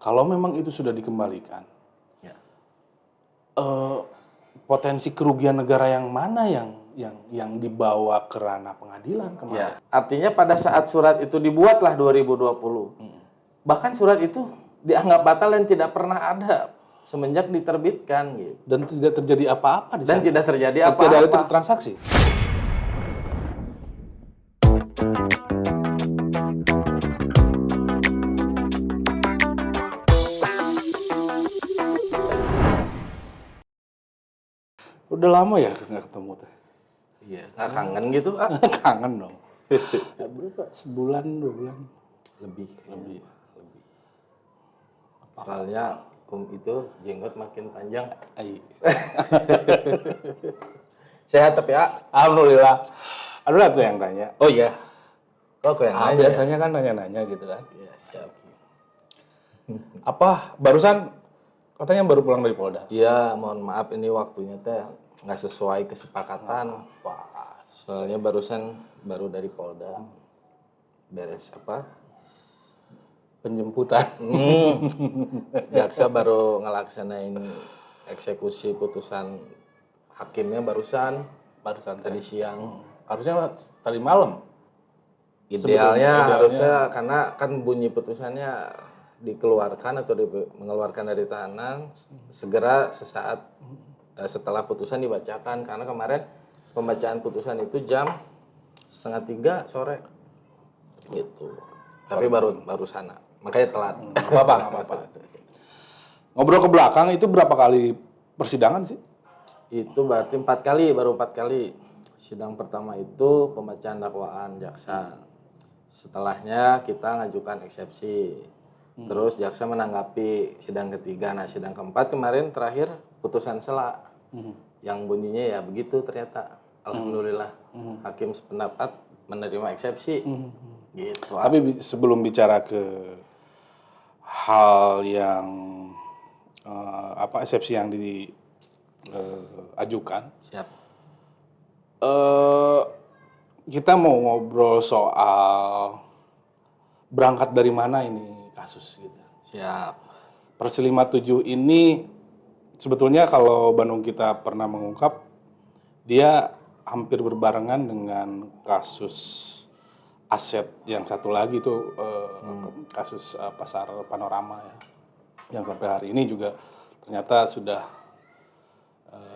Kalau memang itu sudah dikembalikan, Ya. Potensi kerugian negara yang mana yang dibawa ke ranah pengadilan kemarin? Ya, artinya pada saat surat itu dibuatlah 2020. Bahkan surat itu dianggap batal dan tidak pernah ada semenjak diterbitkan gitu. Dan tidak terjadi apa-apa di sana. Dan tidak terjadi Tidak ada apa-apa. transaksi. Udah lama ya nggak ketemu teh. Iya, nggak kangen gitu, ah. Kangen dong. Berapa? Sebulan, 2 bulan? Lebih. Lebih. Soalnya itu jenggot makin panjang. Ai. Sehat tapi ya. Alhamdulillah. Alhamdulillah tuh yang tanya. Oh iya. Oh, kok yang nanya ya? Biasanya kan nanya-nanya gitu kan. Iya, siap. Apa barusan katanya baru pulang dari Polda? Iya, mohon maaf ini waktunya teh nggak sesuai kesepakatan. Soalnya barusan baru dari Polda. Beres apa? Penjemputan. Jaksa baru ngelaksanain eksekusi putusan hakimnya barusan tadi siang. Harusnya tadi malam. Idealnya harusnya karena kan bunyi putusannya dikeluarkan atau mengeluarkan dari tahanan segera sesaat setelah putusan dibacakan, karena kemarin pembacaan putusan itu jam 2:30 sore gitu. Tapi baru sana. Makanya telat. Nggak apa-apa. Ngobrol ke belakang itu berapa kali persidangan sih? Itu berarti 4 kali, baru 4 kali. Sidang pertama itu pembacaan dakwaan jaksa. Setelahnya kita ngajukan eksepsi. Terus jaksa menanggapi sidang ketiga. Nah, sidang keempat kemarin terakhir putusan sela. Yang bunyinya ya begitu ternyata. Alhamdulillah. Hakim sependapat menerima eksepsi. Gitu. Tapi sebelum bicara ke hal yang eksepsi yang diajukan, Siap. kita mau ngobrol soal berangkat dari mana ini kasus gitu. Siap. Persi 57 ini sebetulnya kalau Bandung kita pernah mengungkap, dia hampir berbarengan dengan kasus aset yang satu lagi itu kasus pasar Panorama ya, yang sampai hari ini juga ternyata sudah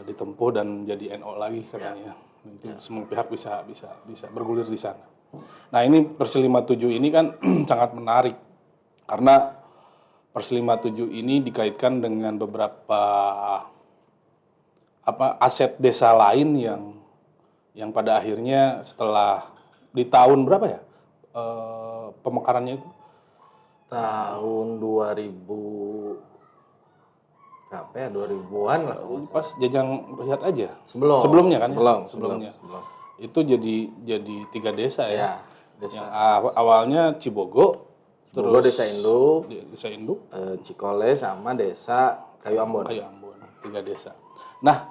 ditempuh dan jadi NO lagi katanya. Itu semua pihak bisa bergulir di sana. Nah, ini Persi 57 ini kan sangat menarik karena Persi 57 ini dikaitkan dengan beberapa aset desa lain yang pada akhirnya setelah di tahun berapa ya pemekarannya itu? Tahun 2000 berapa ya? 2000-an lah. Pas Jajang Lihat aja. Sebelumnya kan? Sebelumnya. Itu jadi 3 desa ya. Ya, desa. Yang awalnya Cibogo, Cibogo, Desa Induk, Desa Induk, Cikole sama Desa Kayu Ambon. 3 desa. Nah,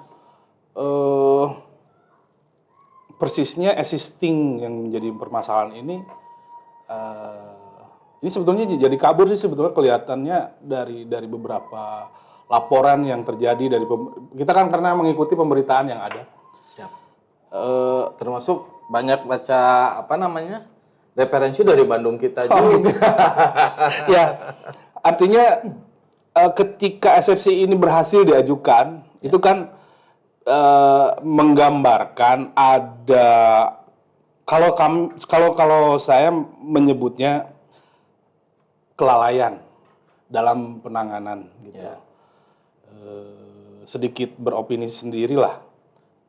persisnya existing yang menjadi permasalahan ini sebetulnya jadi kabur sih sebetulnya kelihatannya dari beberapa laporan yang terjadi dari kita kan karena mengikuti pemberitaan yang ada. Siap. Termasuk banyak baca referensi dari Bandung kita juga. Gitu. Ya, artinya ketika eksepsi ini berhasil diajukan, itu kan menggambarkan ada kalau saya menyebutnya kelalaian dalam penanganan gitu. Ya. Sedikit beropini sendirilah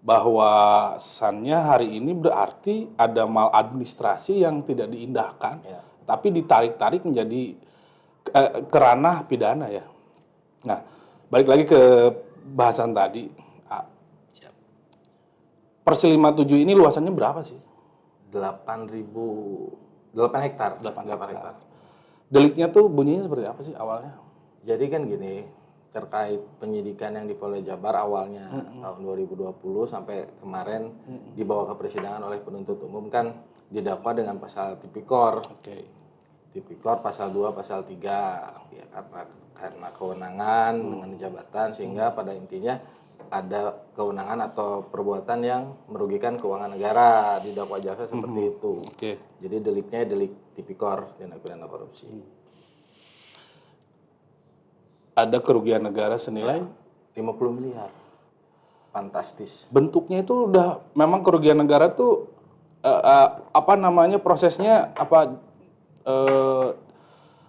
bahwasannya hari ini berarti ada maladministrasi yang tidak diindahkan, tapi ditarik-tarik menjadi ke ranah pidana ya. Nah, balik lagi ke bahasan tadi. Persi 57 ini luasannya berapa sih? 8 hektar. 8 hektar. Deliknya tuh bunyinya seperti apa sih awalnya? Jadi kan gini, terkait penyidikan yang di Polda Jabar awalnya tahun 2020 sampai kemarin dibawa ke persidangan oleh penuntut umum kan didakwa dengan pasal tipikor. Tipikor pasal 2, pasal 3 ya karena kewenangan dengan jabatan sehingga pada intinya ada kewenangan atau perbuatan yang merugikan keuangan negara didakwa jaksa seperti itu. Oke. Jadi deliknya delik tipikor, tindak pidana korupsi. Ada kerugian negara senilai 50 miliar. Fantastis. bentuknya itu udah memang kerugian negara tuh apa namanya prosesnya apa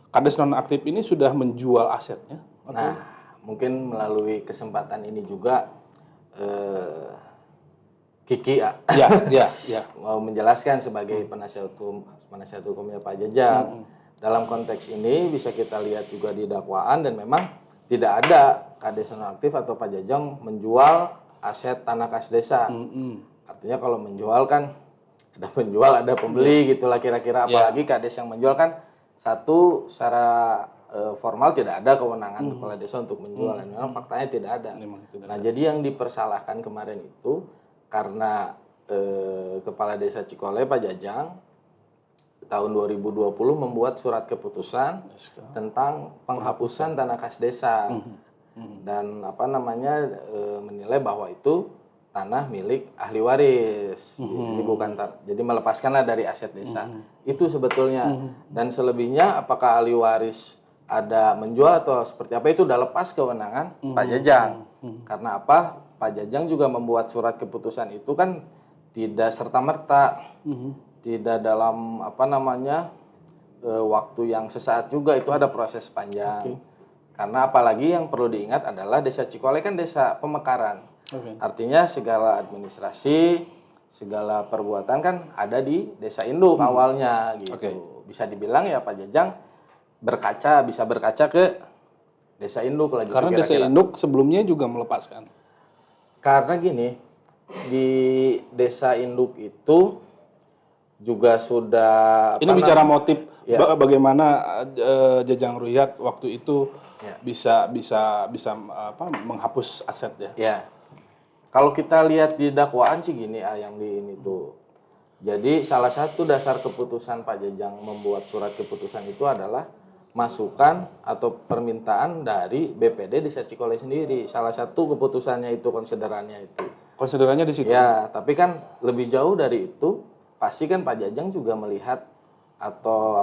Kades nonaktif ini sudah menjual asetnya? Nah, mungkin melalui kesempatan ini juga Kiki Ya. mau menjelaskan sebagai penasihat hukumnya Pak Jajang. Dalam konteks ini bisa kita lihat juga di dakwaan dan memang tidak ada Kades nonaktif atau Pak Jajang menjual aset tanah kas desa. Artinya kalau menjual kan ada penjual, ada pembeli gitulah kira-kira. Apalagi Kades yang menjual kan satu secara formal tidak ada kewenangan kepala desa untuk menjual. Dan memang faktanya tidak ada. Nah, jadi yang dipersalahkan kemarin itu karena kepala desa Cikole Pak Jajang tahun 2020 membuat surat keputusan tentang penghapusan tanah kas desa dan menilai bahwa itu tanah milik ahli waris. Jadi bukan jadi melepaskanlah dari aset desa. Itu sebetulnya. Dan selebihnya apakah ahli waris ada menjual atau seperti apa itu udah lepas kewenangan Pak Jajang. Karena apa? Pak Jajang juga membuat surat keputusan itu kan tidak serta-merta. Tidak dalam waktu yang sesaat juga, itu ada proses panjang. Karena apalagi yang perlu diingat adalah desa Cikole kan desa pemekaran. Artinya segala administrasi, segala perbuatan kan ada di desa induk awalnya gitu. Bisa dibilang ya Pak Jajang bisa berkaca ke desa induk lah gitu. Karena desa induk sebelumnya juga melepaskan. Karena gini, di desa induk itu juga sudah ini bicara motif bagaimana Jajang Ruhyat waktu itu bisa menghapus aset ya. Ya. Kalau kita lihat di dakwaan sih gini yang di ini tuh. Jadi salah satu dasar keputusan Pak Jajang membuat surat keputusan itu adalah masukan atau permintaan dari BPD Desa Cikole sendiri. Salah satu keputusannya itu konsiderannya itu. Konsiderannya di situ. Ya, tapi kan lebih jauh dari itu pasti kan Pak Jajang juga melihat atau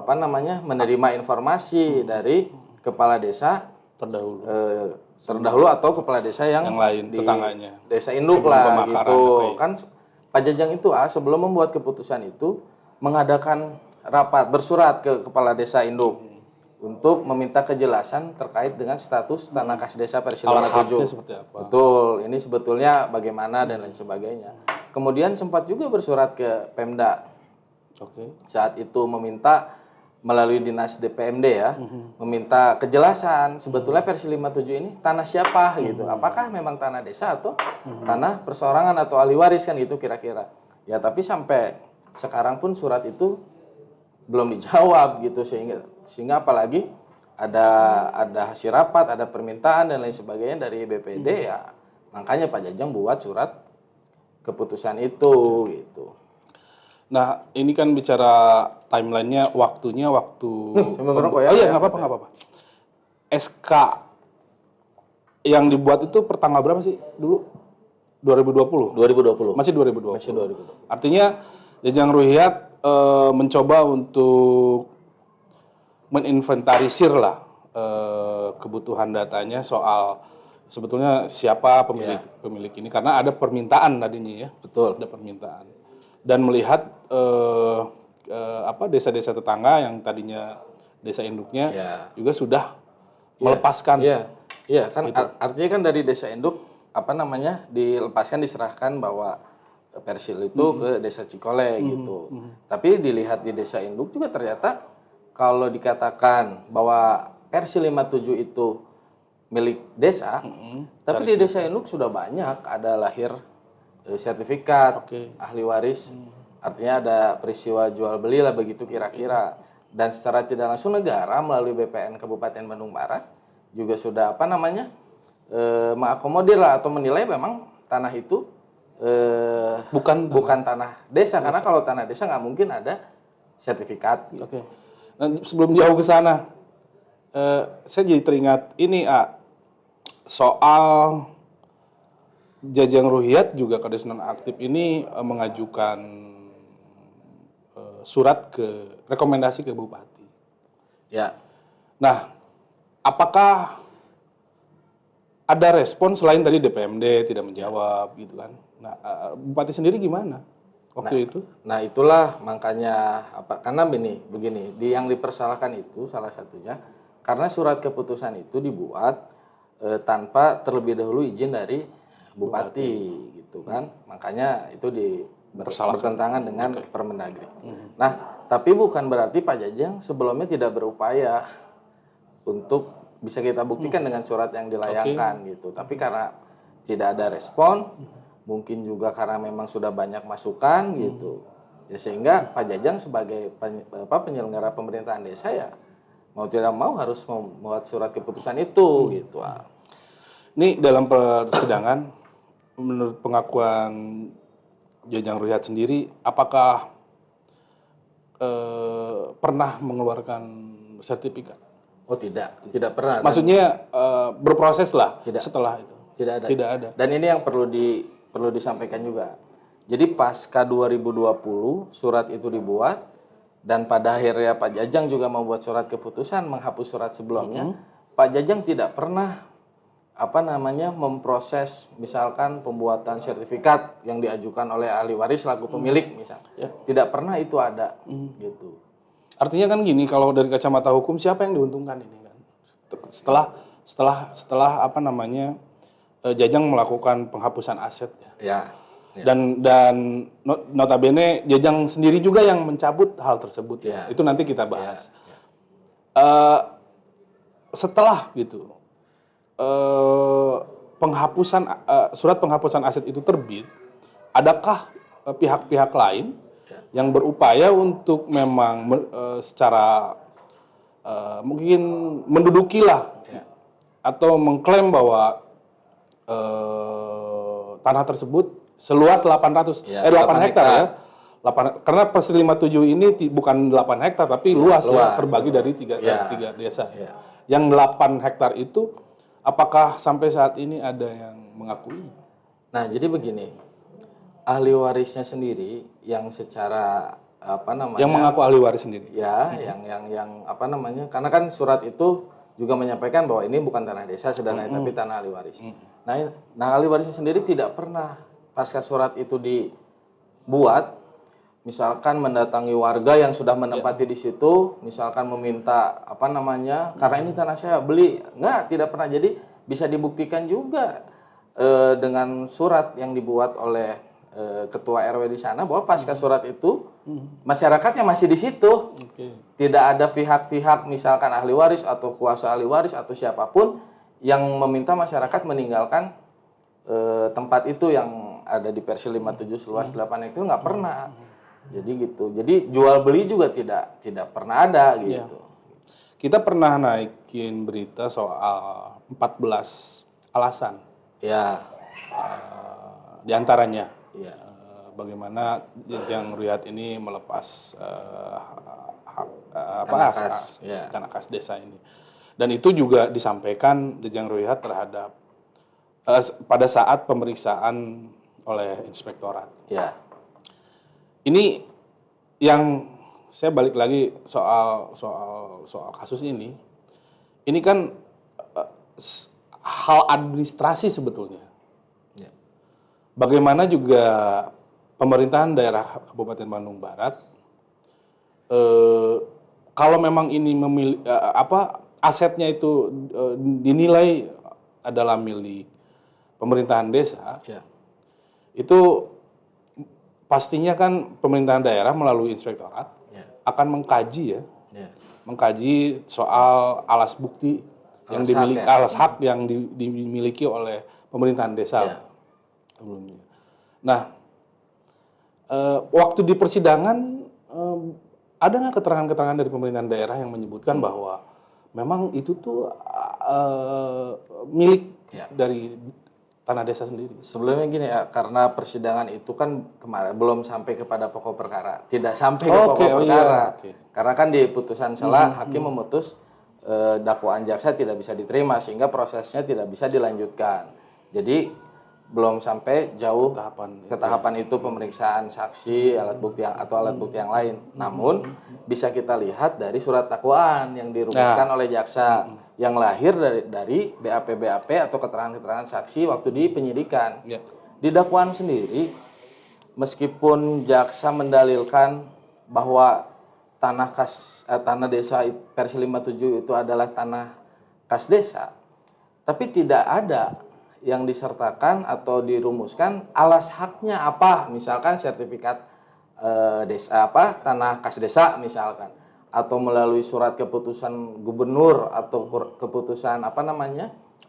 menerima informasi dari kepala desa terdahulu atau kepala desa yang lain di tetangganya desa induk lah gitu. Kan Pak Jajang itu sebelum membuat keputusan itu mengadakan rapat bersurat ke kepala desa induk untuk meminta kejelasan terkait dengan status tanah kas desa versi 57. Seperti apa? Betul, ini sebetulnya bagaimana dan lain sebagainya. Kemudian sempat juga bersurat ke Pemda. Saat itu meminta melalui dinas DPMD meminta kejelasan sebetulnya versi 57 ini tanah siapa gitu. Apakah memang tanah desa atau tanah perseorangan atau ahli waris kan gitu kira-kira. Ya tapi sampai sekarang pun surat itu belum dijawab gitu sehingga apalagi ada hasil rapat, ada permintaan dan lain sebagainya dari BPD ya. Makanya Pak Jajang buat surat keputusan itu gitu. Nah, ini kan bicara timelinenya, waktunya waktu. Nggak apa-apa. SK yang dibuat itu pertanggal berapa sih dulu? 2020. Masih 2020. Artinya Jajang Ruhyat mencoba untuk meninventarisir lah kebutuhan datanya soal sebetulnya siapa pemilik ini karena ada permintaan tadinya ya. Betul. Ada permintaan. Dan melihat desa-desa tetangga yang tadinya desa induknya juga sudah melepaskan. Iya, kan gitu. Artinya kan dari desa induk dilepaskan diserahkan bahwa Persil itu ke desa Cikole gitu. Tapi dilihat di desa induk juga ternyata kalau dikatakan bahwa Persil 57 itu milik desa, tapi di desa induk sudah banyak ada lahir sertifikat ahli waris, artinya ada peristiwa jual beli lah begitu kira-kira. Dan secara tidak langsung negara melalui BPN Kabupaten Bandung Barat juga sudah mengakomodir lah atau menilai memang tanah itu bukan tanah desa karena kalau tanah desa nggak mungkin ada sertifikat. Gitu. Nah, sebelum jauh ke sana, saya jadi teringat ini soal Jajang Ruhyat juga Kades Nonaktif ini mengajukan surat rekomendasi ke Bupati. Ya. Nah, apakah ada respon selain tadi DPMD tidak menjawab gitu kan? Nah, Bupati sendiri gimana waktu itu? Nah, itulah makanya karena begini, yang dipersalahkan itu salah satunya karena surat keputusan itu dibuat tanpa terlebih dahulu izin dari Bupati gitu kan. Makanya itu bertentangan dengan Permendagri. Nah, tapi bukan berarti Pak Jajang sebelumnya tidak berupaya untuk bisa kita buktikan dengan surat yang dilayangkan gitu. Tapi karena tidak ada respon, mungkin juga karena memang sudah banyak masukan gitu. Ya sehingga Pak Jajang sebagai penyelenggara pemerintahan desa ya mau tidak mau harus membuat surat keputusan itu gitu. Ini dalam persidangan menurut pengakuan Jajang Ruhyat sendiri, apakah pernah mengeluarkan sertifikat? Oh tidak pernah. Maksudnya berproses lah setelah itu. Tidak ada. Dan ini yang perlu disampaikan juga. Jadi pasca 2020 surat itu dibuat dan pada akhirnya Pak Jajang juga membuat surat keputusan menghapus surat sebelumnya. Pak Jajang tidak pernah memproses misalkan pembuatan sertifikat yang diajukan oleh ahli waris selaku pemilik misalnya. Tidak pernah itu ada gitu. Artinya kan gini, kalau dari kacamata hukum siapa yang diuntungkan ini kan? Setelah Jajang melakukan penghapusan aset ya. Dan notabene Jajang sendiri juga yang mencabut hal tersebut ya. Itu nanti kita bahas. Setelah gitu surat penghapusan aset itu terbit, adakah pihak-pihak lain yang berupaya untuk memang secara mungkin mendudukilah atau mengklaim bahwa tanah tersebut seluas 8 hektar ya. Karena Persi 57 ini bukan 8 hektar tapi luas ya, terbagi dari tiga desa. Yang 8 hektar itu apakah sampai saat ini ada yang mengakui? Nah, jadi begini. Ahli warisnya sendiri yang secara yang mengaku ahli waris sendiri. Ya, karena kan surat itu juga menyampaikan bahwa ini bukan tanah desa Sedanai tapi tanah ahli waris. Nah, ahli warisnya sendiri tidak pernah pasca surat itu dibuat misalkan mendatangi warga yang sudah menempati di situ, misalkan meminta karena ini tanah saya beli, tidak pernah. Jadi bisa dibuktikan juga dengan surat yang dibuat oleh ketua RW di sana bahwa pasca surat itu masyarakatnya masih di situ, tidak ada pihak-pihak misalkan ahli waris atau kuasa ahli waris atau siapapun yang meminta masyarakat meninggalkan tempat itu yang ada di Persi 57 seluas 8 itu nggak pernah. Jadi gitu. Jadi jual beli juga tidak pernah ada gitu. Kita pernah naikin berita soal 14 alasan. Di antaranya bagaimana Jajang Ruhyat ini melepas tanah kas desa ini. Dan itu juga disampaikan Jajang Ruhyat terhadap pada saat pemeriksaan oleh inspektorat. Ini yang saya balik lagi soal kasus ini. Ini kan hal administrasi sebetulnya. Bagaimana juga pemerintahan daerah Kabupaten Bandung Barat kalau memang ini asetnya itu dinilai adalah milik pemerintahan desa, itu pastinya kan pemerintahan daerah melalui inspektorat akan mengkaji mengkaji soal alas bukti yang dimiliki, alas hak yang dimiliki oleh pemerintahan desa sebelumnya. Nah, waktu di persidangan ada nggak keterangan-keterangan dari pemerintahan daerah yang menyebutkan bahwa memang itu tuh milik dari tanah desa sendiri. Sebelumnya gini ya, karena persidangan itu kan kemarin belum sampai kepada pokok perkara, tidak sampai ke Oke, pokok oh iya, perkara. oke. Karena kan di putusan sela hakim memutus dakwaan jaksa tidak bisa diterima sehingga prosesnya tidak bisa dilanjutkan. Jadi belum sampai jauh ke tahapan itu pemeriksaan saksi, alat bukti atau alat bukti yang lain. Namun bisa kita lihat dari surat dakwaan yang dirumuskan oleh jaksa yang lahir dari BAP atau keterangan-keterangan saksi waktu di penyidikan. Ya. Di dakwaan sendiri, meskipun jaksa mendalilkan bahwa tanah desa versi 57 itu adalah tanah kas desa, tapi tidak ada yang disertakan atau dirumuskan alas haknya apa, misalkan sertifikat desa tanah kas desa misalkan, atau melalui surat keputusan gubernur atau keputusan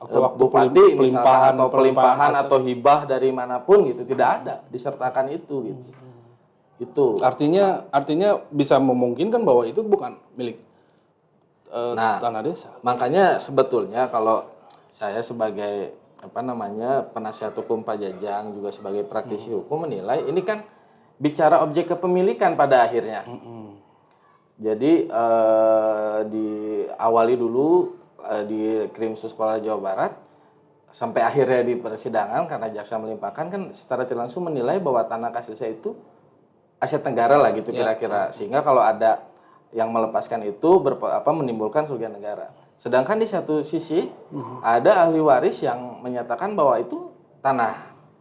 Atau waktu bupati misalkan pelimpahan, atau pelimpahan aset. atau hibah dari manapun gitu, tidak ada disertakan itu gitu. Itu Artinya bisa memungkinkan bahwa itu bukan milik tanah desa. makanya sebetulnya kalau saya sebagai penasihat hukum Pak Jajang juga sebagai praktisi hukum menilai ini kan bicara objek kepemilikan pada akhirnya. Jadi diawali dulu di Krimsus Polda Jawa Barat sampai akhirnya di persidangan karena jaksa melimpahkan kan secara tidak langsung menilai bahwa tanah kas desa itu aset negara lah gitu kira-kira. Sehingga kalau ada yang melepaskan itu menimbulkan kerugian negara. Sedangkan di satu sisi ada ahli waris yang menyatakan bahwa itu tanah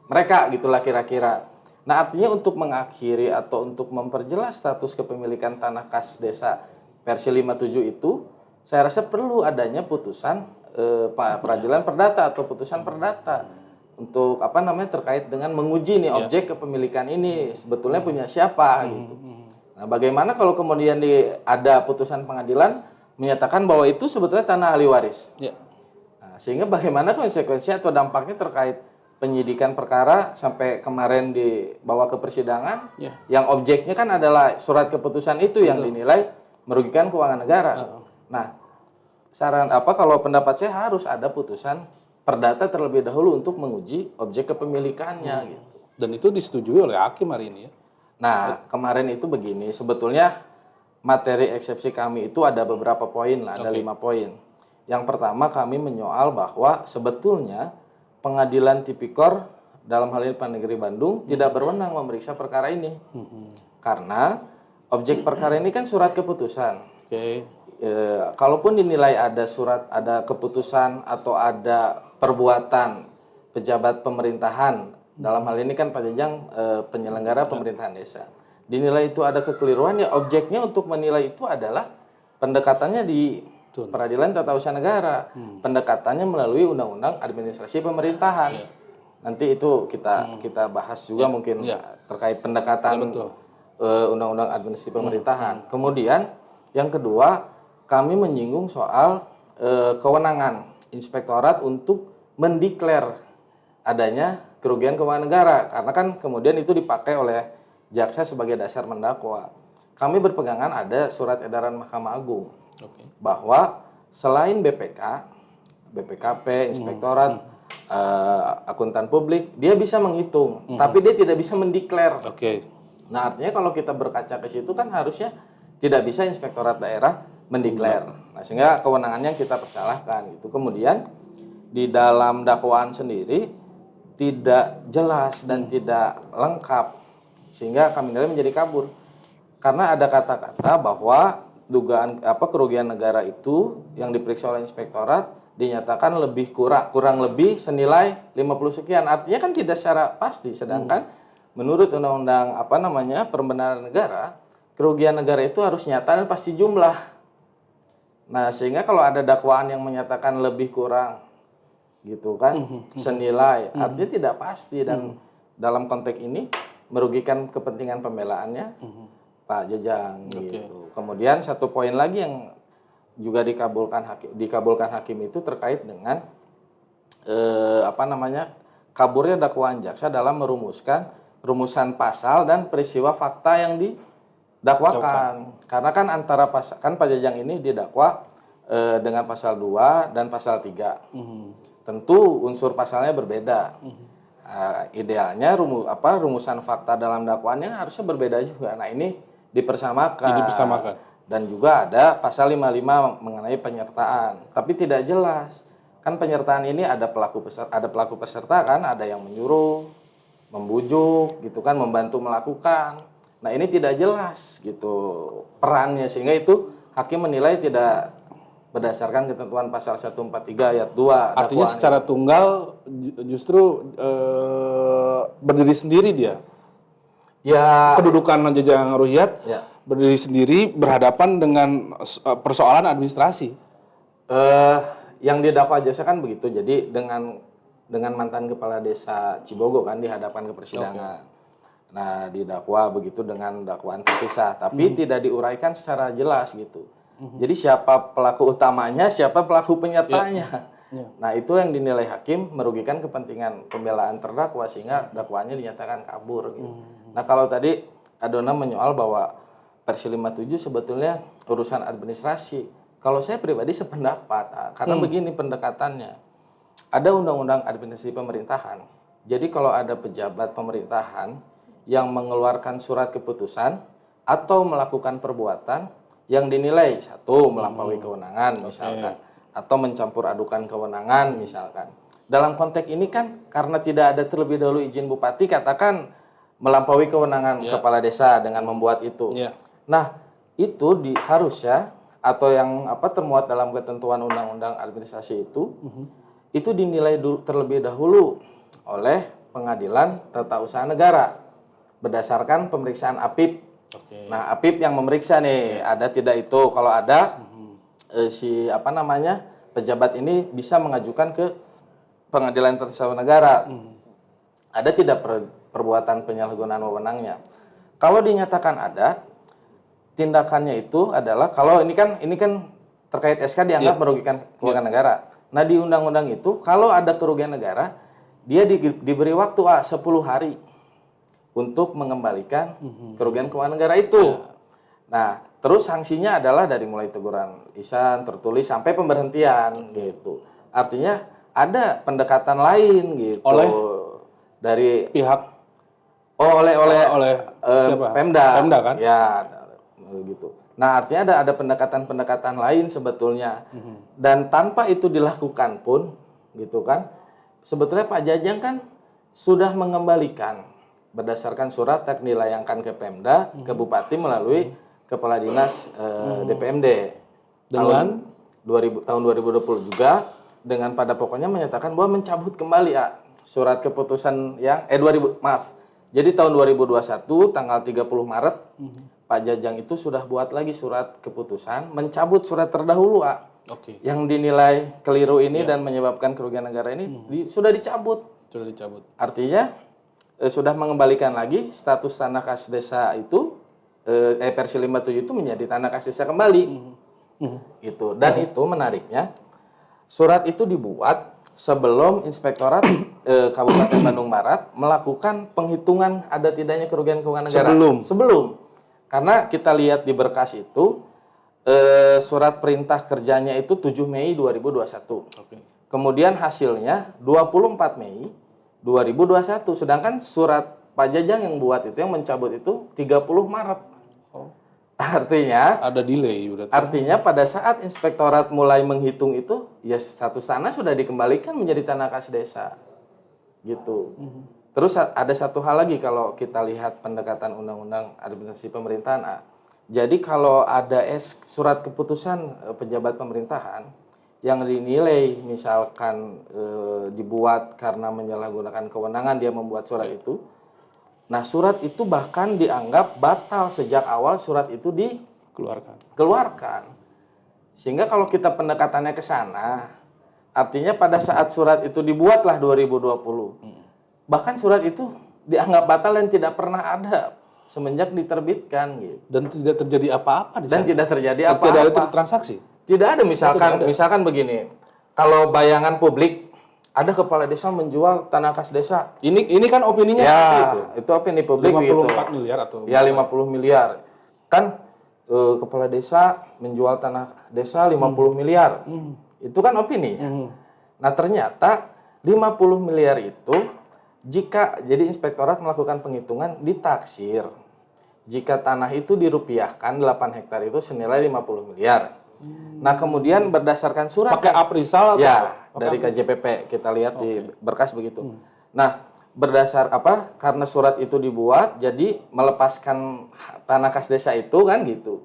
mereka gitulah kira-kira. Nah artinya untuk mengakhiri atau untuk memperjelas status kepemilikan tanah kas desa versi 57 itu, saya rasa perlu adanya putusan peradilan perdata atau putusan perdata untuk terkait dengan menguji nih objek kepemilikan ini sebetulnya punya siapa gitu. Nah bagaimana kalau kemudian ada putusan pengadilan menyatakan bahwa itu sebetulnya tanah ahli waris. Nah, sehingga bagaimana konsekuensi atau dampaknya terkait penyidikan perkara sampai kemarin dibawa ke persidangan, yang objeknya kan adalah surat keputusan itu yang dinilai merugikan keuangan negara. Nah, saran kalau pendapat saya harus ada putusan perdata terlebih dahulu untuk menguji objek kepemilikannya gitu. Dan itu disetujui oleh hakim hari ini ya. Nah, kemarin itu begini, sebetulnya materi eksepsi kami itu ada beberapa poin lah, ada 5 poin. Yang pertama kami menyoal bahwa sebetulnya pengadilan tipikor dalam hal ini Pengadilan Negeri Bandung tidak berwenang memeriksa perkara ini. Karena objek perkara ini kan surat keputusan. Kalaupun dinilai ada ada keputusan atau ada perbuatan pejabat pemerintahan, dalam hal ini kan Pak Jajang penyelenggara pemerintahan desa, dinilai itu ada kekeliruan, ya objeknya untuk menilai itu adalah pendekatannya di Peradilan Tata Usaha Negara, pendekatannya melalui Undang-Undang Administrasi Pemerintahan. Nanti itu kita bahas juga mungkin terkait pendekatan Undang-Undang Administrasi Pemerintahan. Kemudian yang kedua, kami menyinggung soal kewenangan inspektorat untuk mendeklar adanya kerugian keuangan negara, karena kan kemudian itu dipakai oleh jaksa sebagai dasar mendakwa. Kami berpegangan ada surat edaran Mahkamah Agung bahwa selain BPKP, inspektorat, akuntan publik, dia bisa menghitung, tapi dia tidak bisa mendeklar. Nah artinya kalau kita berkaca ke situ kan harusnya tidak bisa inspektorat daerah mendeklar. Nah sehingga kewenangannya kita persalahkan gitu. Kemudian di dalam dakwaan sendiri tidak jelas dan tidak lengkap sehingga kami nilai menjadi kabur. Karena ada kata-kata bahwa dugaan kerugian negara itu yang diperiksa oleh inspektorat dinyatakan lebih kurang lebih senilai 50 sekian. Artinya kan tidak secara pasti, sedangkan menurut undang-undang pembenaran negara, kerugian negara itu harus nyata dan pasti jumlah. Nah, sehingga kalau ada dakwaan yang menyatakan lebih kurang gitu kan senilai, artinya tidak pasti dan dalam konteks ini merugikan kepentingan pembelaannya Pak Jajang gitu. Kemudian satu poin lagi yang juga dikabulkan hakim itu terkait dengan kaburnya dakwaan jaksa dalam merumuskan rumusan pasal dan peristiwa fakta yang didakwakan. Karena kan antara Pak Jajang ini didakwa dengan pasal 2 dan pasal 3. Tentu unsur pasalnya berbeda. Idealnya rumusan fakta dalam dakwaannya harusnya berbeda juga. Nah, ini dipersamakan. Dan juga ada pasal 55 mengenai penyertaan. Tapi tidak jelas. Kan penyertaan ini ada pelaku peserta kan, ada yang menyuruh, membujuk gitu kan, membantu melakukan. Nah, ini tidak jelas gitu perannya, sehingga itu hakim menilai tidak berdasarkan ketentuan pasal 143 ayat 2. Artinya secara tunggal justru berdiri sendiri dia. Ya, Kedudukan Jajang Ruhiyat ya. berdiri sendiri berhadapan dengan persoalan administrasi. Yang didakwa jaksa kan begitu. Jadi dengan mantan kepala desa Cibogo kan dihadapkan ke persidangan. Nah, didakwa begitu dengan dakwaan terpisah, tapi tidak diuraikan secara jelas gitu. Jadi siapa pelaku utamanya, siapa pelaku penyertanya. Nah, itu yang dinilai hakim merugikan kepentingan pembelaan terdakwa sehingga dakwaannya dinyatakan kabur gitu. Nah, kalau tadi Adona menyoal bahwa versi 57 sebetulnya urusan administrasi. Kalau saya pribadi sependapat, karena begini pendekatannya. Ada undang-undang administrasi pemerintahan. Jadi kalau ada pejabat pemerintahan yang mengeluarkan surat keputusan atau melakukan perbuatan yang dinilai satu melampaui kewenangan misalkan, atau mencampur adukan kewenangan misalkan. Dalam konteks ini kan karena tidak ada terlebih dahulu izin bupati, katakan melampaui kewenangan kepala desa dengan membuat itu. Nah, itu harusnya atau yang termuat dalam ketentuan undang-undang administrasi itu dinilai terlebih dahulu oleh pengadilan tata usaha negara berdasarkan pemeriksaan APIP. Nah, APIP yang memeriksa nih, ada tidak itu. Kalau ada, pejabat ini bisa mengajukan ke pengadilan tata usaha negara. Ada tidak perbuatan penyalahgunaan wewenangnya? Kalau dinyatakan ada, tindakannya itu adalah kalau ini kan terkait SK dianggap merugikan keuangan negara. Nah, di undang-undang itu kalau ada kerugian negara, dia diberi waktu 10 hari untuk mengembalikan kerugian keuangan negara itu. Nah, terus sanksinya adalah dari mulai teguran lisan, tertulis sampai pemberhentian gitu. Artinya ada pendekatan lain gitu dari Pihak oleh siapa? Pemda. Pemda kan? Ya, gitu. Nah, artinya ada pendekatan-pendekatan lain sebetulnya. Dan tanpa itu dilakukan pun gitu kan. Sebetulnya Pak Jajang kan sudah mengembalikan berdasarkan surat yang dilayangkan ke Pemda, ke Bupati melalui Kepala Dinas DPMD. Tahun 2020 juga dengan pada pokoknya menyatakan bahwa mencabut kembali surat keputusan yang Jadi tahun 2021 tanggal 30 Maret Pak Jajang itu sudah buat lagi surat keputusan mencabut surat terdahulu yang dinilai keliru ini dan menyebabkan kerugian negara ini sudah dicabut. Artinya sudah mengembalikan lagi status tanah kas desa itu versi 57 itu menjadi tanah kas desa kembali. Itu. Dan itu menariknya surat itu dibuat sebelum Inspektorat Kabupaten Bandung Barat melakukan penghitungan ada tidaknya kerugian keuangan negara. Sebelum. Karena kita lihat di berkas itu surat perintah kerjanya itu 7 Mei 2021. Kemudian hasilnya 24 Mei 2021. Sedangkan surat Pak Jajang yang buat itu, yang mencabut itu 30 Maret. Artinya ada delay berarti. Artinya pada saat inspektorat mulai menghitung itu, ya satu tanah sudah dikembalikan menjadi tanah kas desa. Gitu. Terus ada satu hal lagi kalau kita lihat pendekatan undang-undang administrasi pemerintahan. Jadi kalau ada surat keputusan pejabat pemerintahan yang dinilai misalkan dibuat karena menyalahgunakan kewenangan dia membuat surat itu. Nah, surat itu bahkan dianggap batal sejak awal surat itu dikeluarkan. Sehingga kalau kita pendekatannya ke sana, artinya pada saat surat itu dibuatlah 2020. Bahkan surat itu dianggap batal dan tidak pernah ada semenjak diterbitkan gitu. Dan tidak terjadi apa-apa di sana. Dan tidak terjadi apa-apa. Tidak ada transaksi. Tidak ada misalkan begini. Kalau bayangan publik ada kepala desa menjual tanah kas desa. Ini kan opininya ya, seperti itu. Itu opini publik 54 gitu. miliar atau ya 50 miliar. Kan kepala desa menjual tanah desa 50 miliar. Itu kan opini. Nah, ternyata 50 miliar itu jadi inspektorat melakukan penghitungan ditaksir. Jika tanah itu dirupiahkan 8 hektar itu senilai 50 miliar. Nah, kemudian berdasarkan surat Pakai aprisal atau ya apa? dari KJPP kita lihat di berkas begitu. Nah, berdasar karena surat itu dibuat jadi melepaskan tanah kas desa itu kan gitu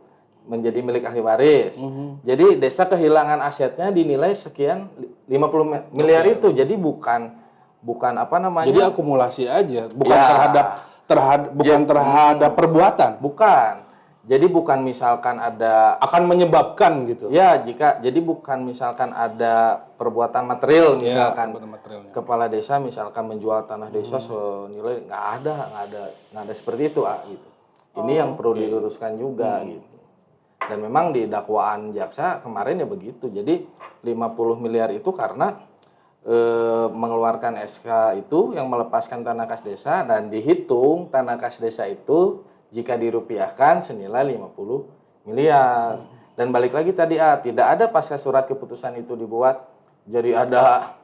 menjadi milik ahli waris. Jadi desa kehilangan asetnya dinilai sekian 50 miliar itu. Jadi bukan apa namanya? Jadi akumulasi aja, bukan Ya. terhadap perbuatan. Bukan. Jadi bukan misalkan ada Akan menyebabkan gitu. ya jadi bukan misalkan ada perbuatan material misalkan perbuatan materialnya. kepala desa misalkan menjual tanah desa senilai nggak ada seperti itu gitu. Ini yang perlu diluruskan juga gitu. Dan memang di dakwaan jaksa kemarin ya begitu. Jadi 50 miliar itu karena mengeluarkan SK itu yang melepaskan tanah kas desa dan dihitung tanah kas desa itu jika dirupiahkan senilai 50 miliar. Dan balik lagi tadi tidak ada pasca surat keputusan itu dibuat jadi ada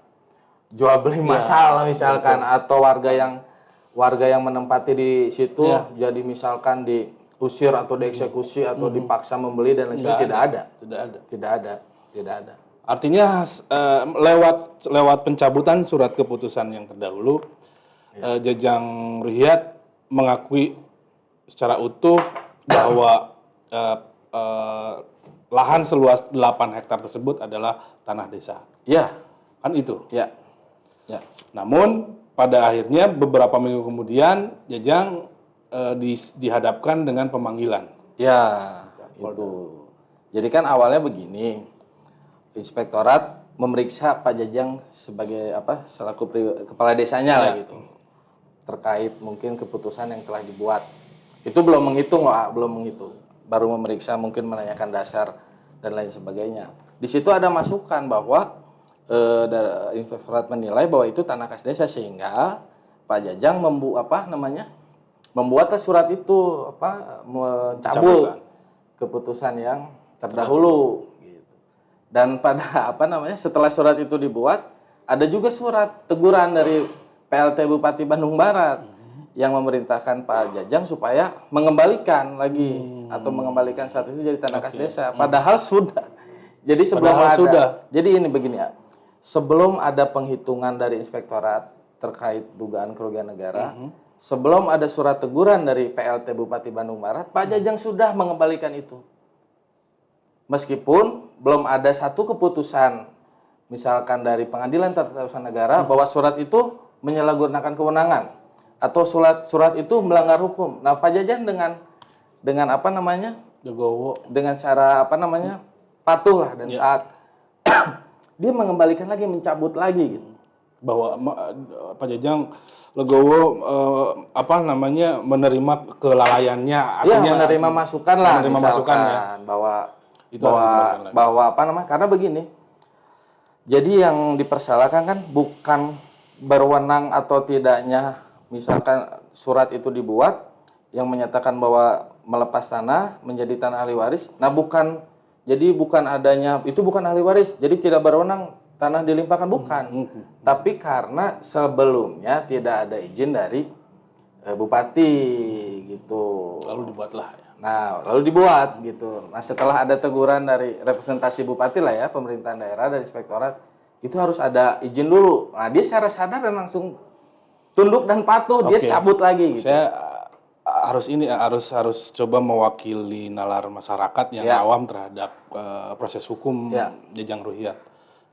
jual beli massal misalkan atau warga yang menempati di situ jadi misalkan diusir atau dieksekusi atau dipaksa membeli dan lain sebagainya. Tidak ada. Artinya lewat pencabutan surat keputusan yang terdahulu, Jajang Ruhyat mengakui secara utuh bahwa lahan seluas 8 hektar tersebut adalah tanah desa. Ya, Kan itu. ya. Namun pada akhirnya beberapa minggu kemudian Jajang dihadapkan dengan pemanggilan. Ya, itu. Jadi kan awalnya begini, inspektorat memeriksa Pak Jajang sebagai selaku kepala desanya lah gitu, terkait mungkin keputusan yang telah dibuat. Itu belum menghitung, baru memeriksa mungkin menanyakan dasar dan lain sebagainya. Di situ ada masukan bahwa inspektorat menilai bahwa itu tanah kas desa sehingga Pak Jajang membuat surat itu mencabut keputusan yang terdahulu gitu. Dan pada setelah surat itu dibuat ada juga surat teguran dari PLT Bupati Bandung Barat yang memerintahkan Pak Jajang supaya mengembalikan lagi atau mengembalikan status itu jadi tanah kas desa padahal sudah. Jadi Jadi ini begini ya. Sebelum ada penghitungan dari inspektorat terkait dugaan kerugian negara, sebelum ada surat teguran dari PLT Bupati Bandung Barat, Pak Jajang sudah mengembalikan itu. Meskipun belum ada satu keputusan, misalkan dari Pengadilan Tata Usaha Negara, bahwa surat itu menyalahgunakan kewenangan atau surat itu melanggar hukum. Nah, Pak Jajang dengan Legowo. dengan cara patuh lah dan taat, dia mengembalikan lagi, mencabut lagi gitu. Bahwa Pak Jajang Legowo menerima kelalaiannya, artinya menerima masukan lah, menerima misalkan masukan ya. bahwa karena begini. Jadi yang dipersalahkan kan bukan berwenang atau tidaknya, misalkan surat itu dibuat yang menyatakan bahwa melepas tanah menjadi tanah ahli waris. Nah, bukan adanya itu bukan ahli waris. Jadi tidak berwenang tanah dilimpahkan, bukan. Tapi karena sebelumnya tidak ada izin dari bupati gitu. Lalu dibuatlah ya. Nah, lalu dibuat gitu. Nah, setelah ada teguran dari representasi bupati lah ya, pemerintahan daerah dari inspektorat, itu harus ada izin dulu. Nah, dia secara sadar dan langsung tunduk dan patuh, dia cabut lagi gitu. Saya harus coba mewakili nalar masyarakat yang awam terhadap proses hukum Jajang Ruhyat.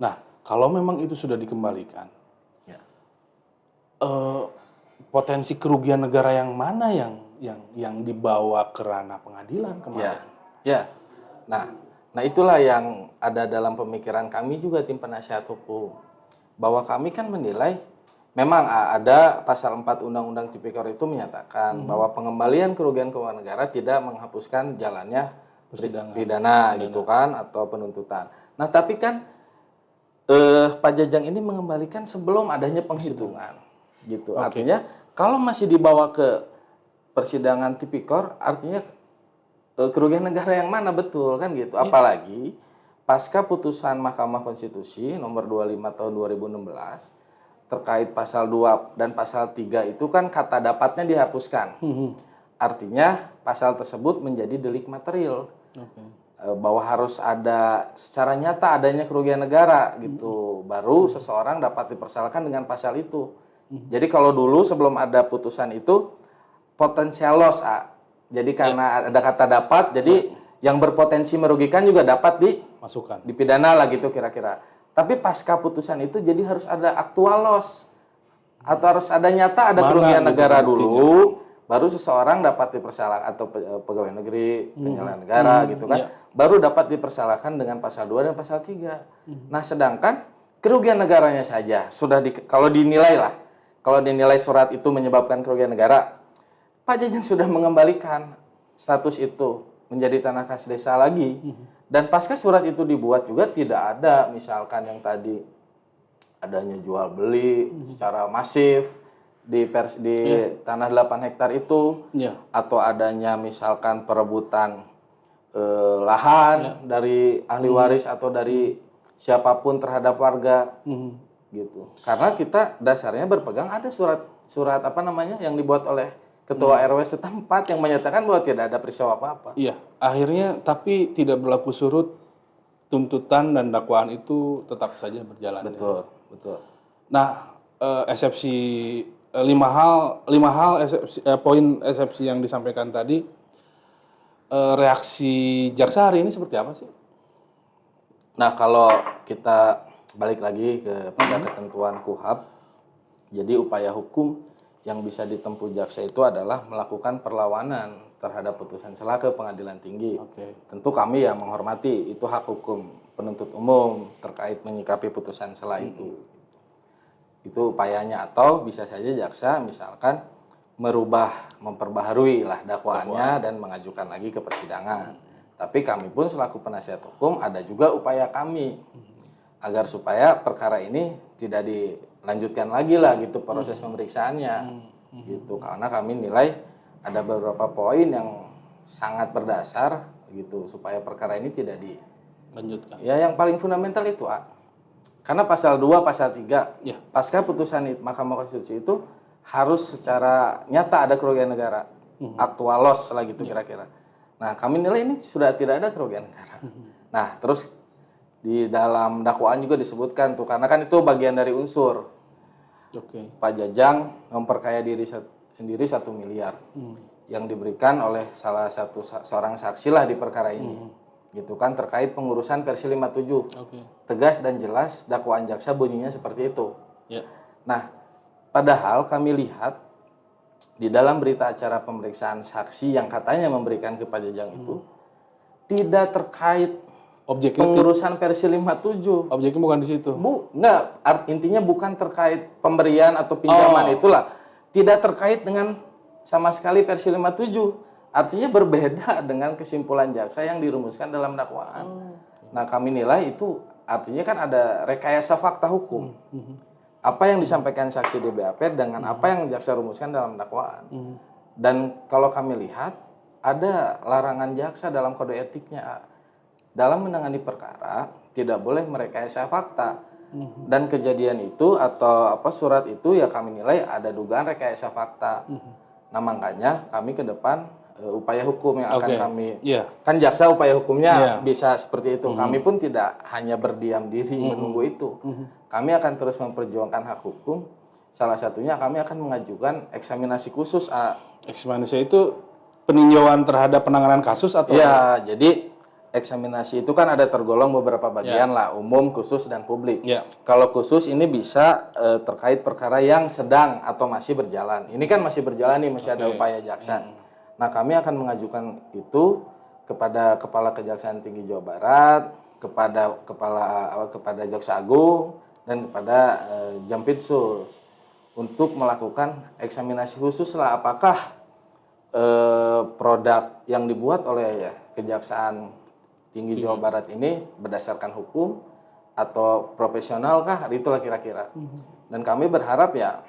Nah, kalau memang itu sudah dikembalikan, potensi kerugian negara yang mana yang dibawa ke ranah pengadilan kemarin? Nah itulah yang ada dalam pemikiran kami juga tim penasihat hukum, bahwa kami kan menilai memang ada pasal 4 Undang-Undang Tipikor itu menyatakan bahwa pengembalian kerugian keuangan negara tidak menghapuskan jalannya pidana gitu kan atau penuntutan. Nah, tapi kan Pak Jajang ini mengembalikan sebelum adanya penghitungan gitu. Artinya kalau masih dibawa ke persidangan tipikor, artinya kerugian negara yang mana betul kan gitu. Apalagi pasca putusan Mahkamah Konstitusi nomor 25 tahun 2016 terkait pasal 2 dan pasal 3 itu kan kata dapatnya dihapuskan. Artinya pasal tersebut menjadi delik material. Bahwa harus ada secara nyata adanya kerugian negara gitu. Baru seseorang dapat dipersalahkan dengan pasal itu. Jadi kalau dulu sebelum ada putusan itu potensial loss, jadi karena ada kata dapat, jadi yang berpotensi merugikan juga dapat Masukan. dipidana lah gitu kira-kira. Tapi pasca putusan itu jadi harus ada aktual loss atau harus ada nyata ada kerugian gitu negara buktinya? dulu, baru seseorang dapat dipersalahkan atau pegawai negeri, penyelenggara negara gitu kan, baru dapat dipersalahkan dengan pasal 2 dan pasal 3. Nah, sedangkan kerugian negaranya saja sudah kalau dinilai surat itu menyebabkan kerugian negara, Pak Jajang sudah mengembalikan status itu menjadi tanah kas desa lagi. Dan pasca surat itu dibuat juga tidak ada misalkan yang tadi adanya jual beli secara masif di tanah 8 hektar itu, atau adanya misalkan perebutan lahan dari ahli waris atau dari siapapun terhadap warga gitu. Karena kita dasarnya berpegang ada surat apa namanya yang dibuat oleh ketua RW setempat yang menyatakan bahwa tidak ada peristiwa apa-apa. Iya, akhirnya tapi tidak berlaku surut, tuntutan dan dakwaan itu tetap saja berjalan. Betul, betul. Nah, eksepsi lima hal poin eksepsi yang disampaikan tadi, reaksi jaksa hari ini seperti apa sih? Nah, kalau kita balik lagi kepada ketentuan KUHP, jadi upaya hukum yang bisa ditempuh jaksa itu adalah melakukan perlawanan terhadap putusan sela ke pengadilan tinggi. Tentu kami yang menghormati, itu hak hukum penuntut umum terkait menyikapi putusan sela itu. Itu upayanya, atau bisa saja jaksa misalkan memperbaharui lah dakwaannya dan mengajukan lagi ke persidangan. Tapi kami pun selaku penasihat hukum ada juga upaya kami agar supaya perkara ini tidak dilanjutkan lagi lah gitu proses pemeriksaannya gitu, karena kami nilai ada beberapa poin yang sangat berdasar gitu supaya perkara ini tidak dilanjutkan. Ya, yang paling fundamental itu karena pasal 2, pasal 3 pasca putusan Mahkamah Konstitusi itu harus secara nyata ada kerugian negara, aktual loss lah gitu kira-kira. Nah, kami nilai ini sudah tidak ada kerugian negara. Nah, terus di dalam dakwaan juga disebutkan tuh, karena kan itu bagian dari unsur Pak Jajang memperkaya diri sendiri 1 miliar yang diberikan oleh salah satu seorang saksi lah di perkara ini, gitu kan, terkait pengurusan versi 57. Tegas dan jelas dakwaan jaksa bunyinya seperti itu. Nah, padahal kami lihat di dalam berita acara pemeriksaan saksi yang katanya memberikan ke Pak Jajang itu tidak terkait pengurusan versi 57. Objeknya bukan di situ. Intinya bukan terkait pemberian atau pinjaman itulah. Tidak terkait dengan sama sekali versi 57. Artinya berbeda dengan kesimpulan jaksa yang dirumuskan dalam dakwaan. Nah, kami nilai itu artinya kan ada rekayasa fakta hukum. Apa yang disampaikan saksi di BAP dengan apa yang jaksa rumuskan dalam dakwaan. Dan kalau kami lihat ada larangan jaksa dalam kode etiknya. Dalam menangani perkara tidak boleh merekayasa fakta. Dan kejadian itu atau surat itu ya kami nilai ada dugaan rekayasa fakta. Nah, makanya kami ke depan upaya hukum yang akan kami kan jaksa upaya hukumnya bisa seperti itu. Kami pun tidak hanya berdiam diri menunggu itu. Kami akan terus memperjuangkan hak hukum. Salah satunya kami akan mengajukan eksaminasi khusus. Eksaminasi itu peninjauan terhadap penanganan kasus atau? Ya, jadi eksaminasi itu kan ada tergolong beberapa bagian lah, umum, khusus, dan publik. Kalau khusus ini bisa terkait perkara yang sedang atau masih berjalan. Ini kan masih berjalan nih, masih ada upaya jaksa. Nah, kami akan mengajukan itu kepada Kepala Kejaksaan Tinggi Jawa Barat, kepada Jaksa Agung, dan kepada Jampitsus untuk melakukan eksaminasi khusus lah, apakah produk yang dibuat oleh Kejaksaan Tinggi Jawa Barat ini berdasarkan hukum atau profesional kah? Itulah kira-kira. Dan kami berharap ya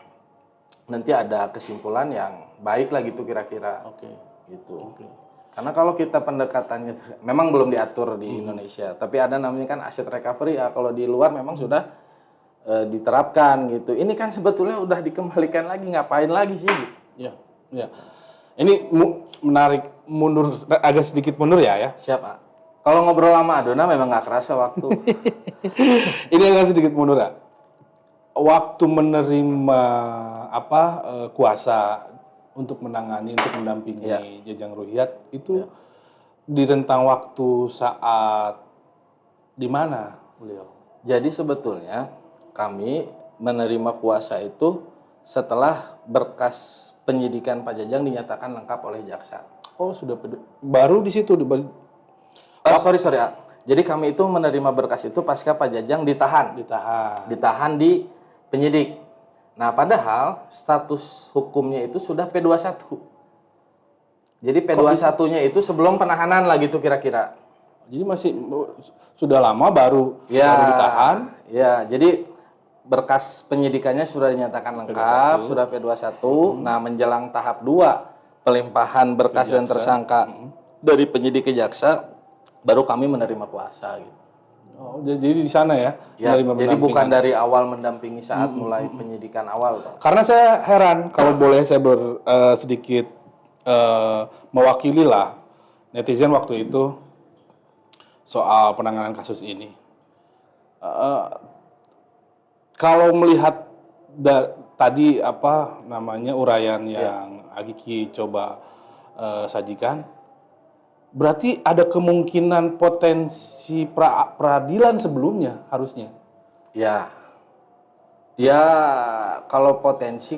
nanti ada kesimpulan yang baik lah gitu kira-kira. Gitu. Karena kalau kita pendekatannya memang belum diatur di Indonesia, tapi ada namanya kan aset recovery ya. Kalau di luar memang sudah diterapkan gitu. Ini kan sebetulnya udah dikembalikan lagi, ngapain lagi sih? Gitu. Ya, ya. Ini menarik mundur agak sedikit mundur ya. Siapa? Kalau ngobrol sama Adona memang nggak kerasa waktu. Ini agak sedikit mundur ya. Waktu menerima kuasa untuk menangani, untuk mendampingi Jajang Ruhyat itu di rentang waktu saat di mana beliau? Jadi sebetulnya kami menerima kuasa itu setelah berkas penyidikan Pak Jajang dinyatakan lengkap oleh jaksa. Oh, sudah baru di situ Sorry. Jadi kami itu menerima berkas itu pasca Pak Jajang ditahan di penyidik. Nah, padahal status hukumnya itu sudah P21. Jadi P21-nya itu sebelum penahanan lah gitu kira-kira. Jadi masih sudah lama baru ditahan. Ya, jadi berkas penyidikannya sudah dinyatakan lengkap, sudah P21. Nah, menjelang tahap 2 pelimpahan berkas dan tersangka dari penyidik ke jaksa, baru kami menerima kuasa gitu. Oh, jadi di sana ya? Jadi bukan dari awal mendampingi saat mulai penyidikan awal. Toh. Karena saya heran, kalau boleh saya sedikit mewakili lah netizen waktu itu soal penanganan kasus ini. Kalau melihat tadi uraian yang Agiki coba sajikan, berarti ada kemungkinan potensi peradilan sebelumnya harusnya. Ya, kalau potensi,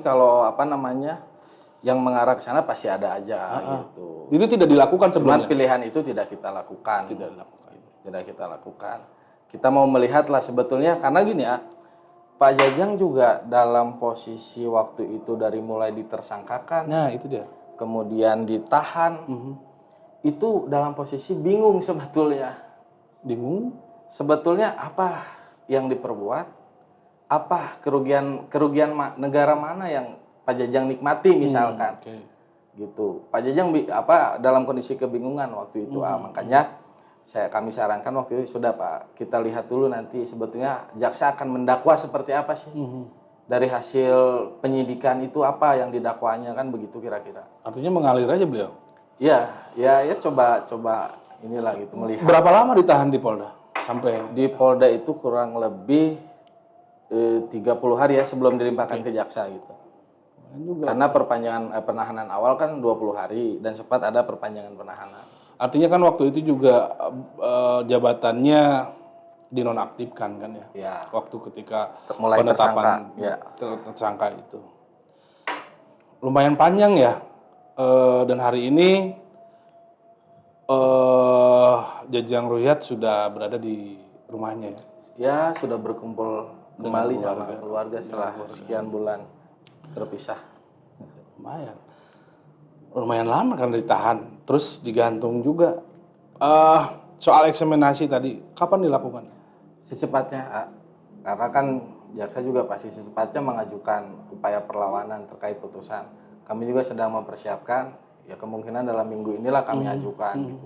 yang mengarah ke sana pasti ada aja gitu. Itu tidak dilakukan sebelumnya. Cuman pilihan itu tidak kita lakukan. Tidak kita lakukan. Kita mau melihat lah sebetulnya karena gini ya, Pak Jajang juga dalam posisi waktu itu dari mulai ditersangkakan. Nah, itu dia. Kemudian ditahan. Itu dalam posisi bingung sebetulnya. Bingung? Sebetulnya apa yang diperbuat? Apa kerugian negara mana yang Pak Jajang nikmati misalkan? Gitu. Pak Jajang dalam kondisi kebingungan waktu itu. Makanya kami sarankan waktu itu sudah Pak, kita lihat dulu nanti sebetulnya jaksa akan mendakwa seperti apa sih? Dari hasil penyidikan itu apa yang didakwanya kan begitu kira-kira. Artinya mengalir aja beliau. Ya coba inilah gitu melihat. Berapa lama ditahan di Polda? Sampai di Polda itu kurang lebih 30 hari ya sebelum dilimpahkan ke jaksa gitu. Karena perpanjangan penahanan awal kan 20 hari dan sempat ada perpanjangan penahanan. Artinya kan waktu itu juga jabatannya dinonaktifkan kan ya? Ya. Waktu ketika mulai penetapan tersangka itu. Lumayan panjang ya. Dan hari ini Jajang Ruhyat sudah berada di rumahnya ya? Ya, sudah berkumpul kembali sama keluarga setelah sekian bulan terpisah. Lumayan lama kan ditahan, terus digantung juga. Soal eksaminasi tadi, kapan dilakukan? Secepatnya, karena kan jaksa juga pasti secepatnya mengajukan upaya perlawanan terkait putusan. Kami juga sedang mempersiapkan, ya kemungkinan dalam minggu inilah kami ajukan. Gitu.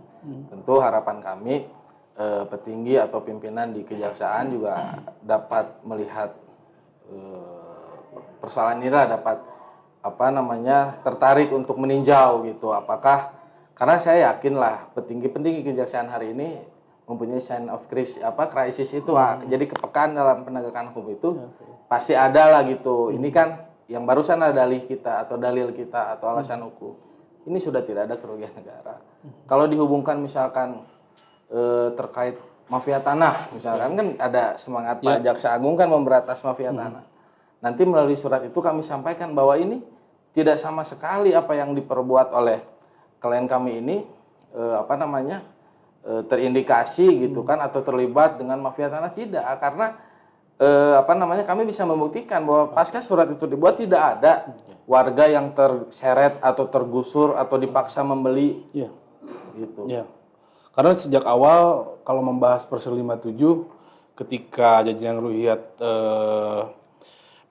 Tentu harapan kami petinggi atau pimpinan di kejaksaan juga dapat melihat persoalan inilah, dapat tertarik untuk meninjau gitu. Apakah karena saya yakin lah petinggi-petinggi kejaksaan hari ini mempunyai sign of crisis itu, jadi kepekaan dalam penegakan hukum itu pasti ada lah gitu. Ini kan yang barusan ada dalil kita atau alasan hukum. Ini sudah tidak ada kerugian negara. Kalau dihubungkan misalkan terkait mafia tanah, misalkan kan ada semangat Pak Jaksa Agung kan memberantas mafia tanah. Nanti melalui surat itu kami sampaikan bahwa ini tidak sama sekali apa yang diperbuat oleh klien kami ini terindikasi gitu kan atau terlibat dengan mafia tanah, tidak, karena kami bisa membuktikan bahwa pasca surat itu dibuat tidak ada warga yang terseret atau tergusur atau dipaksa membeli gitu. Ya. Karena sejak awal kalau membahas Persil 57 ketika Jajang Ruhyat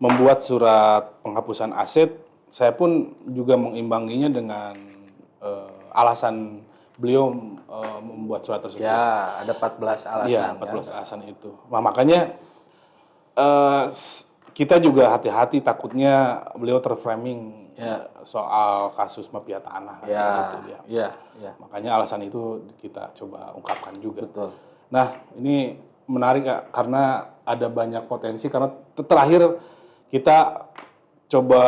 membuat surat penghapusan aset, saya pun juga mengimbanginya dengan alasan beliau membuat surat tersebut. Ya, ada 14 alasan. Iya, 14 alasan itu. Nah, makanya kita juga hati-hati, takutnya beliau terframing soal kasus mafia tanah. Ya, gitu, ya. ya. Makanya alasan itu kita coba ungkapkan juga. Betul. Nah, ini menarik Kak, karena ada banyak potensi. Karena terakhir kita coba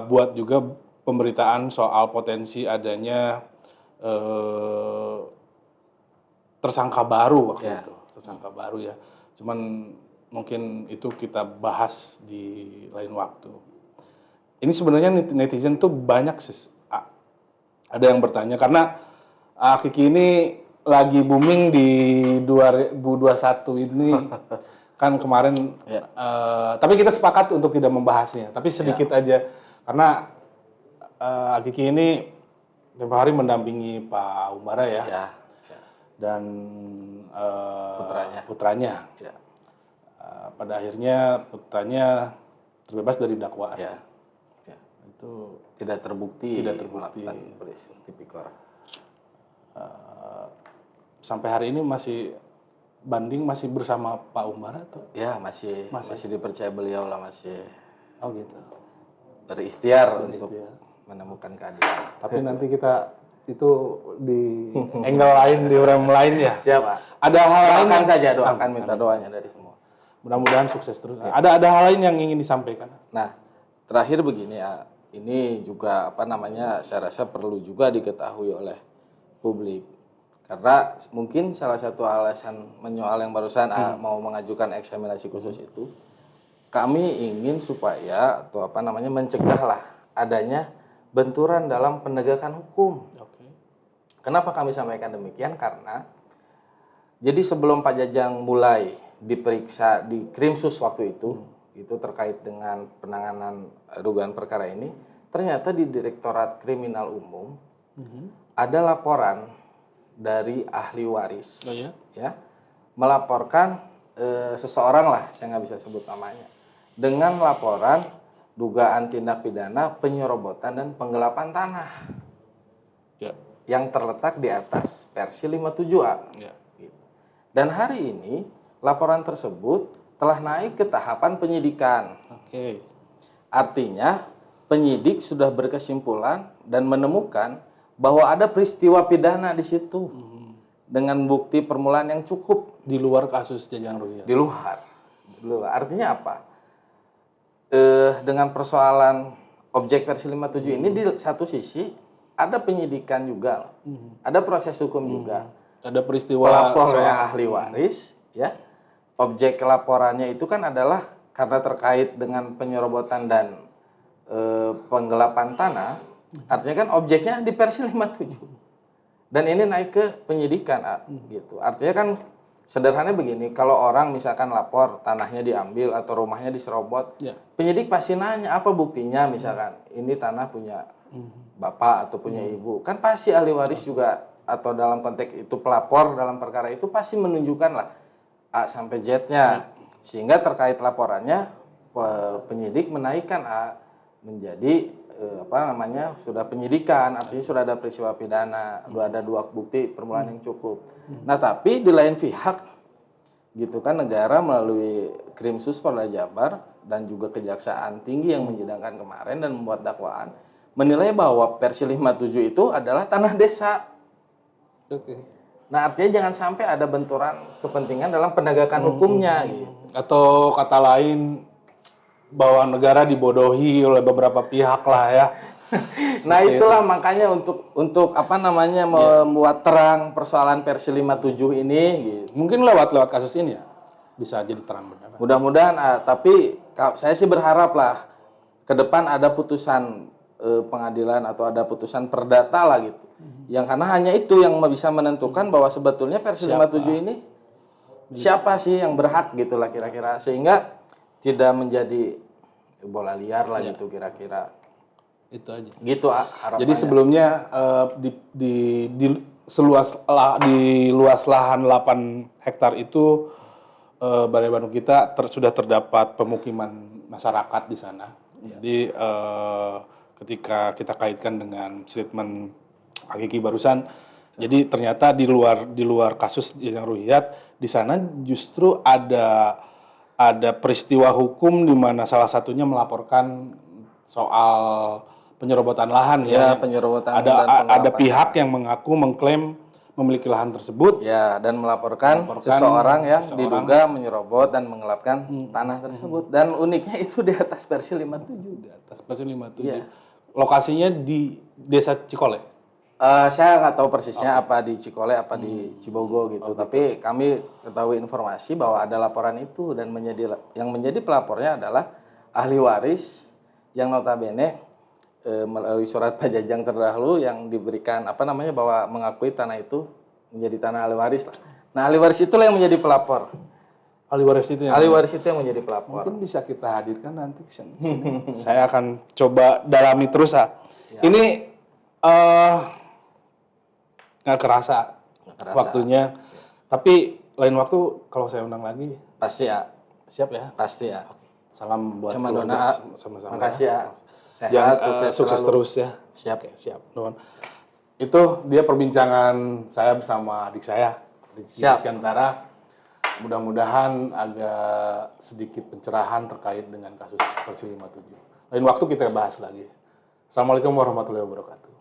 buat juga pemberitaan soal potensi adanya tersangka baru waktu itu. Tersangka baru ya. Cuman mungkin itu kita bahas di lain waktu. Ini sebenarnya netizen tuh banyak sih. Ada yang bertanya karena Kiki ini lagi booming di 2021 ini kan kemarin. Tapi kita sepakat untuk tidak membahasnya. Tapi sedikit aja karena Kiki ini tiap hari mendampingi Pak Umbara ya. Dan putranya. Pada akhirnya putranya terbebas dari dakwaan. Itu tidak terbukti. Tipikor. Sampai hari ini masih bersama Pak Umbara atau? Ya, masih dipercaya beliau lah, masih. Oh gitu. Berikhtiar untuk menemukan keadilan. Tapi nanti kita itu di angle lain, di frame lain ya. Siapa? Ada hal lain Doakan saja, doakan minta doanya dari semua. Mudah-mudahan sukses terus. Ada hal lain yang ingin disampaikan. Nah, terakhir begini ya, ini juga saya rasa perlu juga diketahui oleh publik. Karena mungkin salah satu alasan menyoal yang barusan mau mengajukan eksaminasi khusus itu, kami ingin supaya mencegahlah adanya benturan dalam penegakan hukum. Kenapa kami sampaikan demikian? Karena jadi sebelum Pak Jajang mulai diperiksa di Krimsus waktu itu terkait dengan penanganan dugaan perkara ini, ternyata di Direktorat Kriminal Umum ada laporan dari ahli waris, melaporkan seseorang lah, saya nggak bisa sebut namanya, dengan laporan dugaan tindak pidana penyerobotan dan penggelapan tanah yang terletak di atas Persi 57A. Dan hari ini laporan tersebut telah naik ke tahapan penyidikan. Artinya penyidik sudah berkesimpulan dan menemukan bahwa ada peristiwa pidana di situ dengan bukti permulaan yang cukup di luar kasus Jajang Ruhyat. Di luar. Artinya apa? Dengan persoalan objek Persi 57 ini di satu sisi ada penyidikan juga, ada proses hukum juga. Ada peristiwa pelapor yang ahli waris, ya. Objek laporannya itu kan adalah karena terkait dengan penyerobotan dan penggelapan tanah, artinya kan objeknya di Persi 57. Dan ini naik ke penyidikan, gitu. Artinya kan sederhananya begini, kalau orang misalkan lapor tanahnya diambil atau rumahnya diserobot, penyidik pasti nanya apa buktinya, misalkan ini tanah punya bapak atau punya ibu, kan pasti ahli waris juga atau dalam konteks itu pelapor dalam perkara itu pasti menunjukkan lah A sampai Z-nya, sehingga terkait laporannya penyidik menaikkan A menjadi sudah penyidikan, artinya sudah ada peristiwa pidana, sudah ada dua bukti permulaan yang cukup. Nah, tapi di lain pihak gitu kan, negara melalui Krimsus Polda Jabar dan juga Kejaksaan Tinggi yang menyidangkan kemarin dan membuat dakwaan menilai bahwa Persi 57 itu adalah tanah desa. Nah, artinya jangan sampai ada benturan kepentingan dalam penegakan hukumnya gitu. Atau kata lain bahwa negara dibodohi oleh beberapa pihak lah ya. Nah, itulah makanya untuk membuat terang persoalan Persi 57 ini gitu. Mungkin lewat kasus ini ya bisa jadi terang benar. Mudah-mudahan, tapi saya sih berharap lah ke depan ada putusan pengadilan atau ada putusan perdata lah gitu. Yang karena hanya itu yang bisa menentukan bahwa sebetulnya Persi 57 ini siapa sih yang berhak gitu lah kira-kira, sehingga tidak menjadi bola liar lah gitu kira-kira. Itu aja. Gitu harapannya. Jadi sebelumnya di luas lahan 8 hektar itu Balai Bandung kita sudah terdapat pemukiman masyarakat di sana. Jadi ketika kita kaitkan dengan statement Pak Kiki barusan, Jadi ternyata di luar kasus yang ruhiyat, di sana justru ada peristiwa hukum di mana salah satunya melaporkan soal penyerobotan lahan Ya, ya. penyerobotan Ada dan ada penggelapan. pihak yang mengaku mengklaim memiliki lahan tersebut. Ya, dan melaporkan seseorang yang seseorang. diduga menyerobot dan menggelapkan tanah tersebut. Dan uniknya itu di atas Persil 57. Di atas Persil 57. Iya. Lokasinya di Desa Cikole. Saya nggak tahu persisnya apa di Cikole apa di Cibogo gitu. Tapi kami ketahui informasi bahwa ada laporan itu dan yang menjadi pelapornya adalah ahli waris yang notabene melalui surat pajajang terdahulu yang diberikan bahwa mengakui tanah itu menjadi tanah ahli waris lah. Nah, ahli waris itulah yang menjadi pelapor. Ahli waris itu Ahli waris itu yang menjadi pelapor. mungkin bisa kita hadirkan nanti ke sini. Saya akan coba dalami terus Ini nggak kerasa waktunya. Tapi lain waktu kalau saya undang lagi, Pasti ya, siap ya. pasti ya. Salam buat Sama keluarga Nona. sama-sama. Makasih ya. Sehat, Yang sukses selalu. terus ya. Siap. Oke, siap. Nuhun. Itu dia perbincangan saya bersama adik saya, Rizky Siap. Iskandara. Mudah-mudahan agak sedikit pencerahan terkait dengan kasus Persil 57. Lain waktu kita bahas lagi. Assalamualaikum warahmatullahi wabarakatuh.